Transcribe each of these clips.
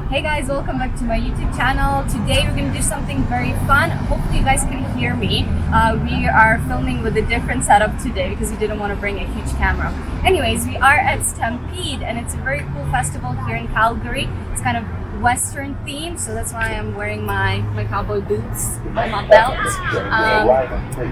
Hey guys, welcome back to my YouTube channel. Today we're going to do something very fun. Hopefully you guys can hear me. We are filming with a different setup today because we didn't want to bring a huge camera. Anyways, we are at Stampede and it's a very cool festival here in Calgary. It's kind of Western themed, so that's why I'm wearing my cowboy boots and my belt.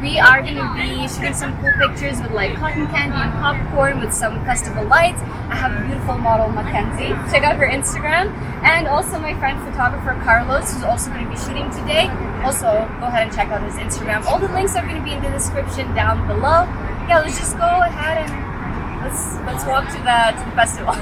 We are going to be shooting some cool pictures with like cotton candy and popcorn with some festival lights. I have a beautiful model, Mckenzie. Check out her Instagram. And also my friend photographer Carlos, who's also going to be shooting today. Also, go ahead and check out his Instagram. All the links are going to be in the description down below. Yeah, let's just go ahead and let's walk to the festival.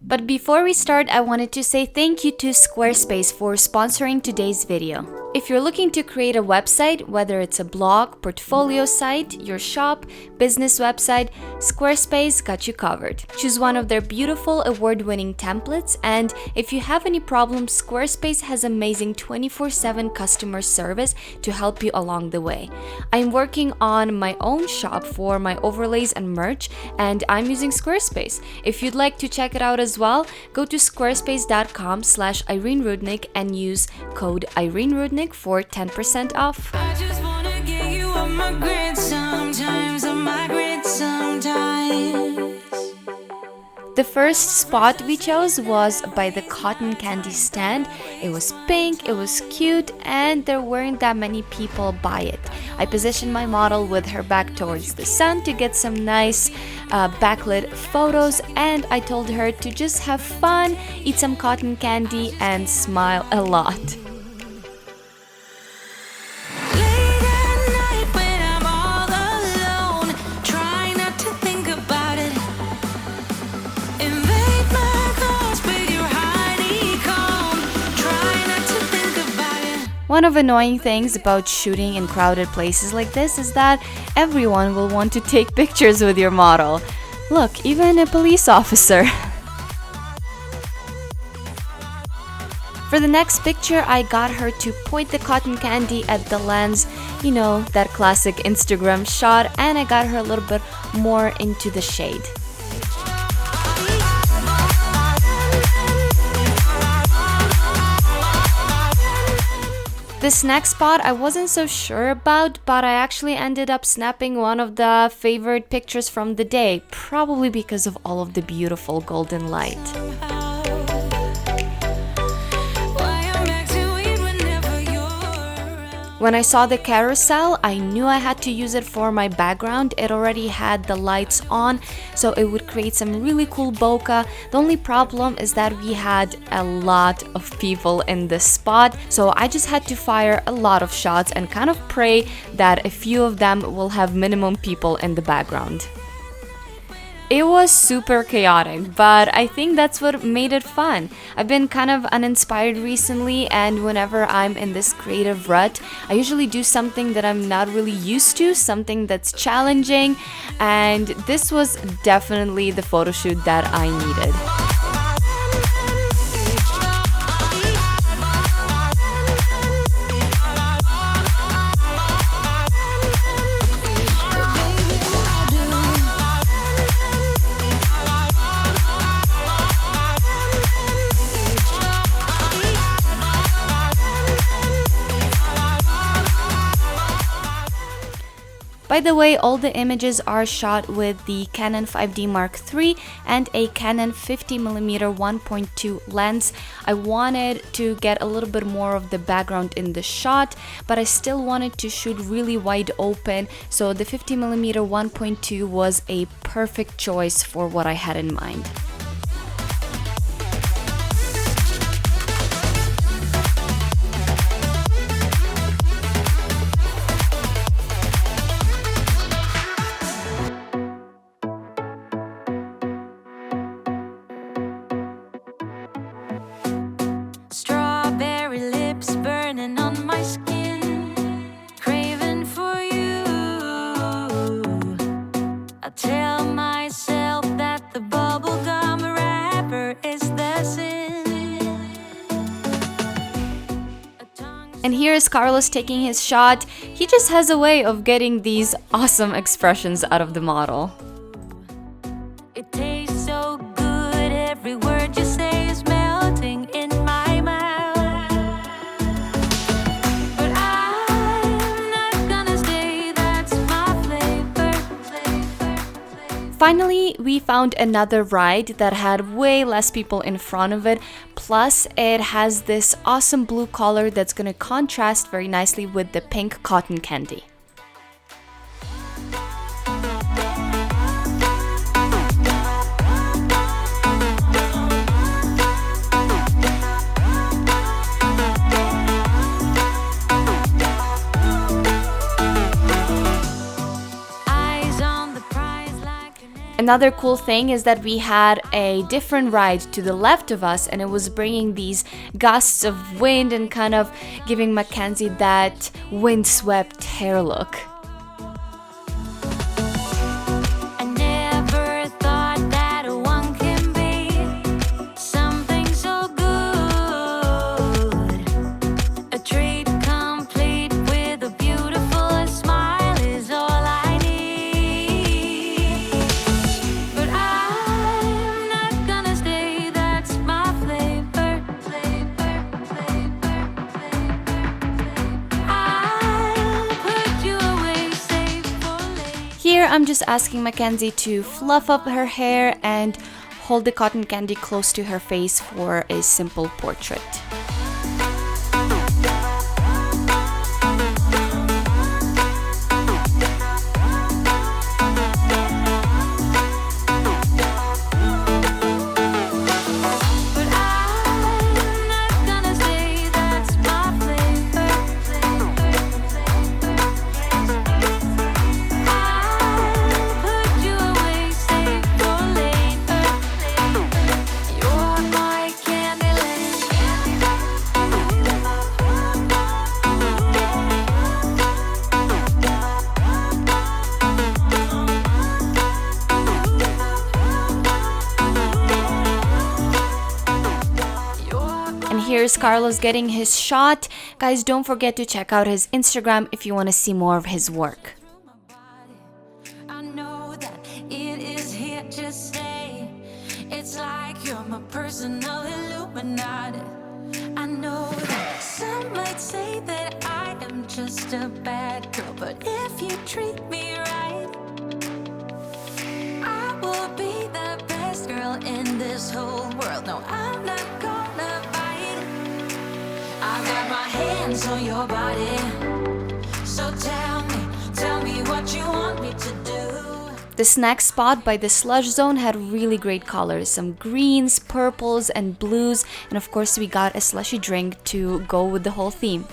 But before we start, I wanted to say thank you to Squarespace for sponsoring today's video. If you're looking to create a website, whether it's a blog, portfolio site, your shop, business website, Squarespace got you covered. Choose one of their beautiful award-winning templates, and if you have any problems, Squarespace has amazing 24/7 customer service to help you along the way. I'm working on my own shop for my overlays and merch, and I'm using Squarespace. If you'd like to check it out as well, go to squarespace.com/Irene Rudnyk and use code Irene Rudnyk for 10% off. I just wanna get you on my grid sometimes, on my grid sometimes. The first spot we chose was by the cotton candy stand. It was pink, it was cute, and there weren't that many people by it. I positioned my model with her back towards the sun to get some nice backlit photos, and I told her to just have fun, eat some cotton candy, and smile a lot. One of the annoying things about shooting in crowded places like this is that everyone will want to take pictures with your model. Look, even a police officer. For the next picture, I got her to point the cotton candy at the lens, you know, that classic Instagram shot, and I got her a little bit more into the shade. This next spot I wasn't so sure about, but I actually ended up snapping one of the favorite pictures from the day, probably because of all of the beautiful golden light. When I saw the carousel, I knew I had to use it for my background. It already had the lights on, so it would create some really cool bokeh. The only problem is that we had a lot of people in this spot, so I just had to fire a lot of shots and kind of pray that a few of them will have minimum people in the background. It was super chaotic, but I think that's what made it fun. I've been kind of uninspired recently, and whenever I'm in this creative rut, I usually do something that I'm not really used to, something that's challenging, and this was definitely the photo shoot that I needed. By the way, all the images are shot with the Canon 5D Mark III and a Canon 50mm 1.2 lens. I wanted to get a little bit more of the background in the shot, but I still wanted to shoot really wide open, so the 50mm 1.2 was a perfect choice for what I had in mind. And here is Carlos taking his shot. He just has a way of getting these awesome expressions out of the model. It tastes so good, every word you say is melting in my mouth. Finally, we found another ride that had way less people in front of it, plus it has this awesome blue color that's gonna contrast very nicely with the pink cotton candy. Another cool thing is that we had a different ride to the left of us, and it was bringing these gusts of wind and kind of giving Mckenzie that windswept hair look. Here, I'm just asking Mckenzie to fluff up her hair and hold the cotton candy close to her face for a simple portrait. Here's Carlos getting his shot. Guys, don't forget to check out his Instagram if you want to see more of his work. I know that it is here to stay. It's like you're my personal Illuminati. I know that some might say that I am just a bad girl, but if you treat me right, I will be the best girl in this whole world. No, I'm not gonna bite. I got my hands on your body, so tell me what you want me to do. This next spot by the slush zone had really great colors, some greens, purples, and blues, and of course we got a slushy drink to go with the whole theme.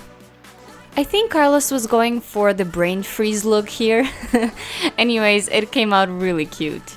I think Carlos was going for the brain freeze look here. Anyways, it came out really cute.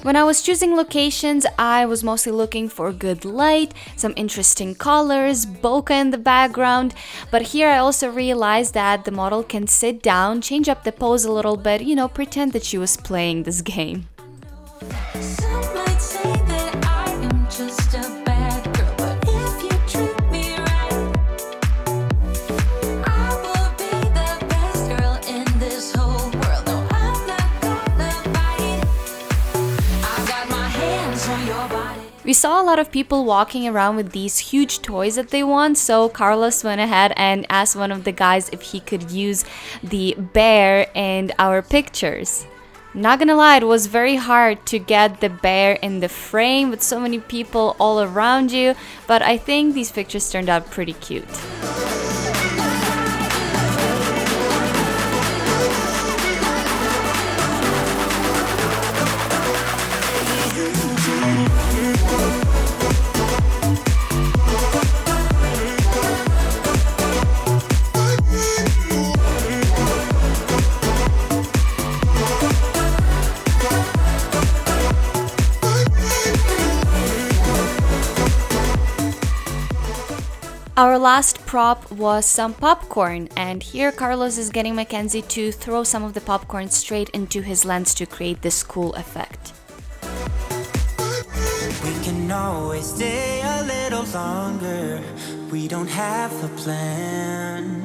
When I was choosing locations, I was mostly looking for good light, some interesting colors, bokeh in the background, but here I also realized that the model can sit down, change up the pose a little bit, you know, pretend that she was playing this game. Some might say that I am just a bad girl, but if you treat me right, I will be the best girl in this whole world. No, I'm not gonna bite. I got my hands on your body. We saw a lot of people walking around with these huge toys that they want, so Carlos went ahead and asked one of the guys if he could use the bear in our pictures. Not gonna lie, it was very hard to get the bear in the frame with so many people all around you, but I think these pictures turned out pretty cute. Our last prop was some popcorn, and here Carlos is getting Mckenzie to throw some of the popcorn straight into his lens to create this cool effect. We can always stay a little longer. We don't have a plan.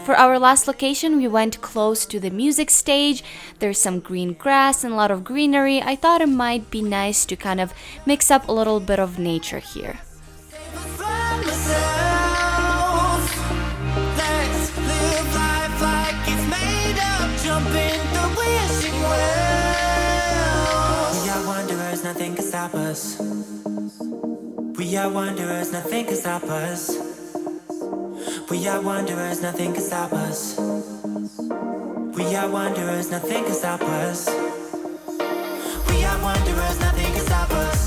For our last location, we went close to the music stage. There's some green grass and a lot of greenery. I thought it might be nice to kind of mix up a little bit of nature here. Let's live life like it's made up. Jump in the wishing well. We are wanderers, nothing can stop us. We are wanderers, nothing can stop us. We are wanderers, nothing can stop us. We are wanderers, nothing can stop us. We are wanderers, nothing can stop us.